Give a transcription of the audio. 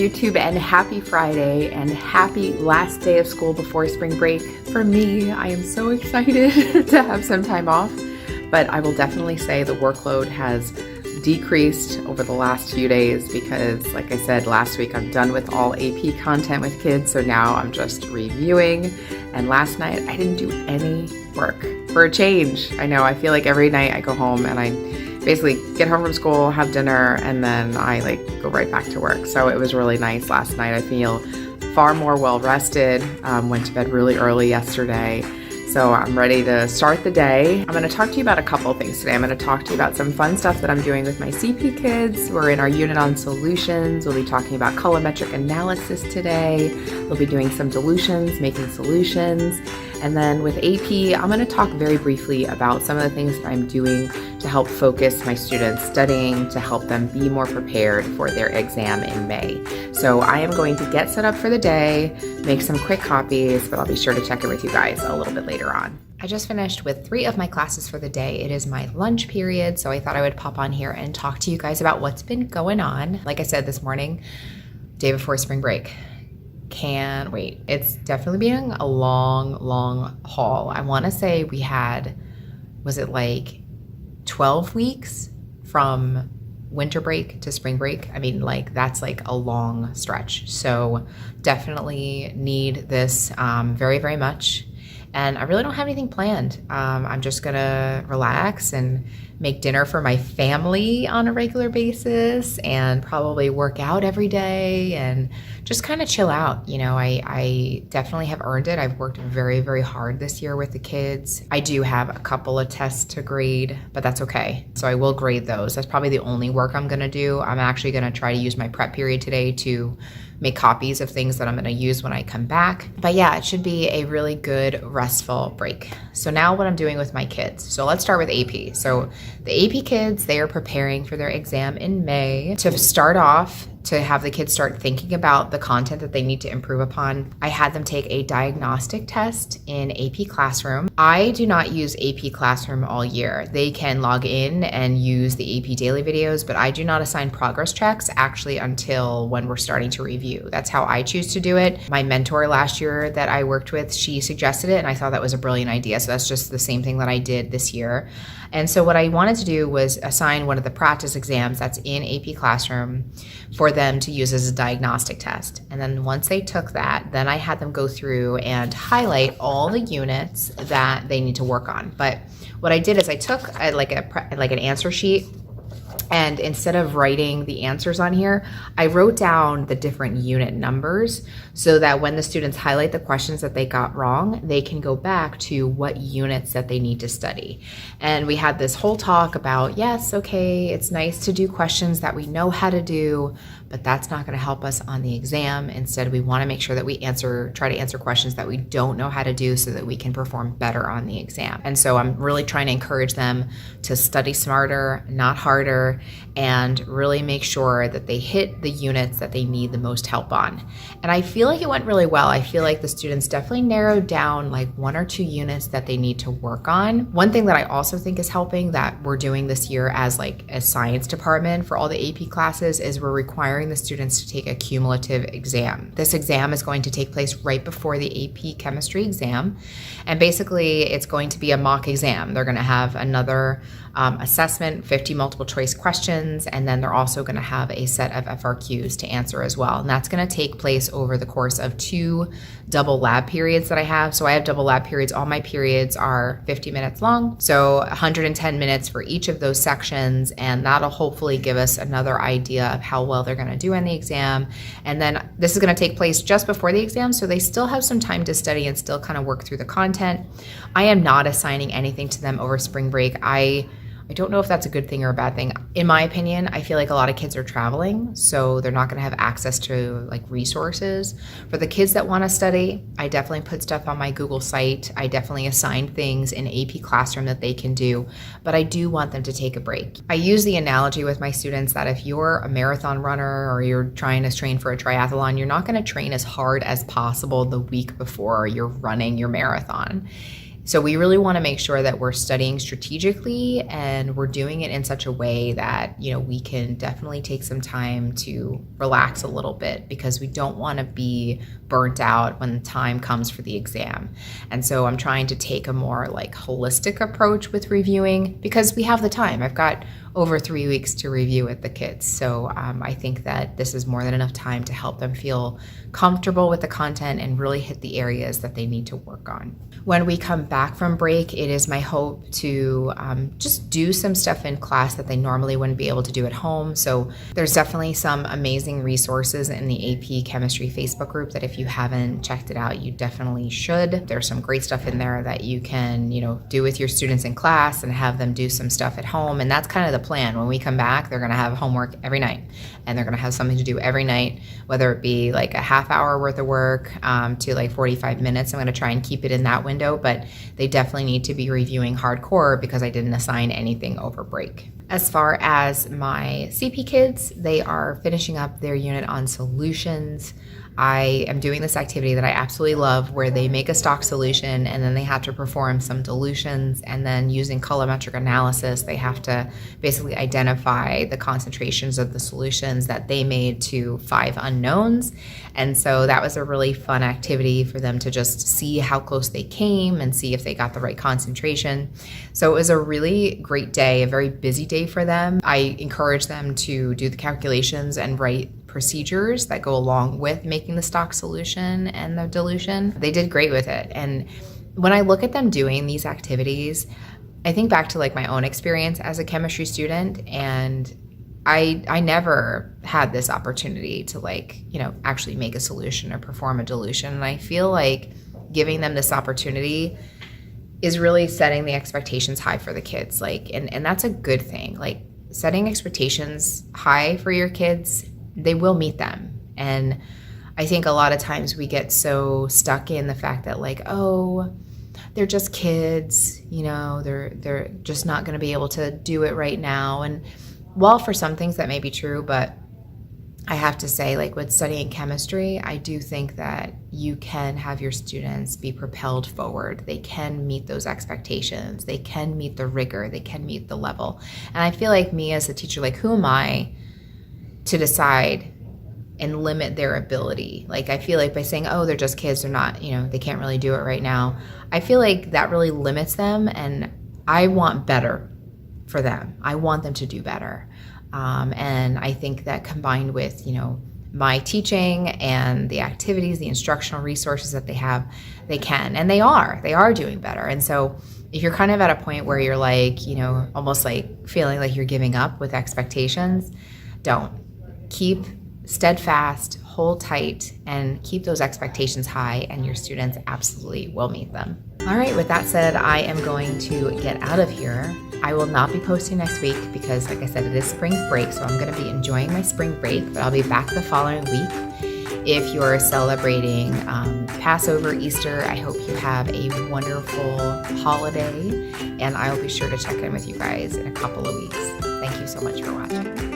YouTube, and happy Friday and happy last day of school before spring break. For me, I am so excited to have some time off, but I will definitely say the workload has decreased over the last few days because, like I said last week, I'm done with all AP content with kids, so now I'm just reviewing. And last night I didn't do any work for a change. I know, I feel like every night I go home and I basically get home from school, have dinner, and then I go right back to work. So it was really nice last night. I feel far more well rested, went to bed really early yesterday. So I'm ready to start the day. I'm gonna talk to you about a couple of things today. I'm gonna talk to you about some fun stuff that I'm doing with my CP kids. We're in our unit on solutions. We'll be talking about colorimetric analysis today. We'll be doing some dilutions, making solutions. And then with AP, I'm gonna talk very briefly about some of the things that I'm doing to help focus my students studying, to help them be more prepared for their exam in May. So I am going to get set up for the day, make some quick copies, but I'll be sure to check in with you guys a little bit later on. I just finished with 3 of my classes for the day. It is my lunch period, so I thought I would pop on here and talk to you guys about what's been going on. Like I said this morning, day before spring break. Can't wait. It's definitely been a long haul. I want to say we had, was it 12 weeks from winter break to spring break? I mean, that's a long stretch. So definitely need this very much. And I really don't have anything planned. I'm just gonna relax and make dinner for my family on a regular basis and probably work out every day and just kind of chill out. You know, I definitely have earned it. I've worked very hard this year with the kids. I do have a couple of tests to grade, but that's okay. So I will grade those. That's probably the only work I'm gonna do. I'm actually gonna try to use my prep period today to make copies of things that I'm gonna use when I come back. But yeah, it should be a really good restful break. So now what I'm doing with my kids. So let's start with AP. So the AP kids, they are preparing for their exam in May. To start off, to have the kids start thinking about the content that they need to improve upon, I had them take a diagnostic test in AP Classroom. I do not use AP Classroom all year. They can log in and use the AP daily videos, but I do not assign progress checks actually until when we're starting to review. That's how I choose to do it. My mentor last year that I worked with, she suggested it, and I thought that was a brilliant idea. So that's just the same thing that I did this year. And so what I wanted to do was assign one of the practice exams that's in AP Classroom for them to use as a diagnostic test. And then once they took that, then I had them go through and highlight all the units that they need to work on. But what I did is I took an answer sheet, and instead of writing the answers on here, I wrote down the different unit numbers so that when the students highlight the questions that they got wrong, they can go back to what units that they need to study. And we had this whole talk about, yes, okay, it's nice to do questions that we know how to do, but that's not going to help us on the exam. Instead, we want to make sure that we try to answer questions that we don't know how to do so that we can perform better on the exam. And so I'm really trying to encourage them to study smarter, not harder, and really make sure that they hit the units that they need the most help on. And I feel like it went really well. I feel like the students definitely narrowed down 1 or 2 units that they need to work on. One thing that I also think is helping that we're doing this year as a science department for all the AP classes is we're requiring the students to take a cumulative exam. This exam is going to take place right before the AP chemistry exam. And basically it's going to be a mock exam. They're gonna have another assessment, 50 multiple choice questions, and then they're also going to have a set of FRQs to answer as well. And that's going to take place over the course of 2 double lab periods that I have. So I have double lab periods. All my periods are 50 minutes long, so 110 minutes for each of those sections, and that'll hopefully give us another idea of how well they're going to do in the exam. And then this is going to take place just before the exam, so they still have some time to study and still kind of work through the content. I am not assigning anything to them over spring break. I don't know if that's a good thing or a bad thing. In my opinion, I feel like a lot of kids are traveling, so they're not going to have access to resources. For the kids that want to study, I definitely put stuff on my Google site. I definitely assign things in AP Classroom that they can do, but I do want them to take a break. I use the analogy with my students that if you're a marathon runner or you're trying to train for a triathlon, you're not going to train as hard as possible the week before you're running your marathon. So we really want to make sure that we're studying strategically and we're doing it in such a way that, we can definitely take some time to relax a little bit, because we don't want to be burnt out when the time comes for the exam. And so I'm trying to take a more holistic approach with reviewing, because we have the time. I've got over 3 weeks to review with the kids. So I think that this is more than enough time to help them feel comfortable with the content and really hit the areas that they need to work on. When we come back from break, it is my hope to just do some stuff in class that they normally wouldn't be able to do at home. So there's definitely some amazing resources in the AP Chemistry Facebook group that if you haven't checked it out, you definitely should. There's some great stuff in there that you can, do with your students in class and have them do some stuff at home. And that's kind of the plan. When we come back, they're going to have homework every night, and they're going to have something to do every night, whether it be a half hour worth of work to 45 minutes. I'm going to try and keep it in that window, but they definitely need to be reviewing hardcore because I didn't assign anything over break. As far as my CP kids, they are finishing up their unit on solutions. I am doing this activity that I absolutely love, where they make a stock solution and then they have to perform some dilutions, and then using colorimetric analysis, they have to basically identify the concentrations of the solutions that they made to 5 unknowns. And so that was a really fun activity for them to just see how close they came and see if they got the right concentration. So it was a really great day, a very busy day for them. I encouraged them to do the calculations and write procedures that go along with making the stock solution and the dilution. They did great with it. And when I look at them doing these activities, I think back to my own experience as a chemistry student, and I never had this opportunity to actually make a solution or perform a dilution. And I feel like giving them this opportunity is really setting the expectations high for the kids. And that's a good thing. Setting expectations high for your kids, they will meet them. And I think a lot of times we get so stuck in the fact that they're just kids, they're just not going to be able to do it right now. And while for some things that may be true, but I have to say, with studying chemistry, I do think that you can have your students be propelled forward. They can meet those expectations. They can meet the rigor. They can meet the level. And I feel like me as a teacher, who am I to decide and limit their ability? I feel like by saying, oh, they're just kids, they're not, they can't really do it right now, I feel like that really limits them, and I want better for them. I want them to do better. And I think that combined with, my teaching and the activities, the instructional resources that they have, they can, and they are doing better. And so if you're kind of at a point where you're almost feeling like you're giving up with expectations, don't. Keep steadfast, hold tight, and keep those expectations high, and your students absolutely will meet them. All right, with that said, I am going to get out of here. I will not be posting next week because, like I said, it is spring break, so I'm going to be enjoying my spring break, but I'll be back the following week. If you're celebrating Passover, Easter, I hope you have a wonderful holiday, and I will be sure to check in with you guys in a couple of weeks. Thank you so much for watching.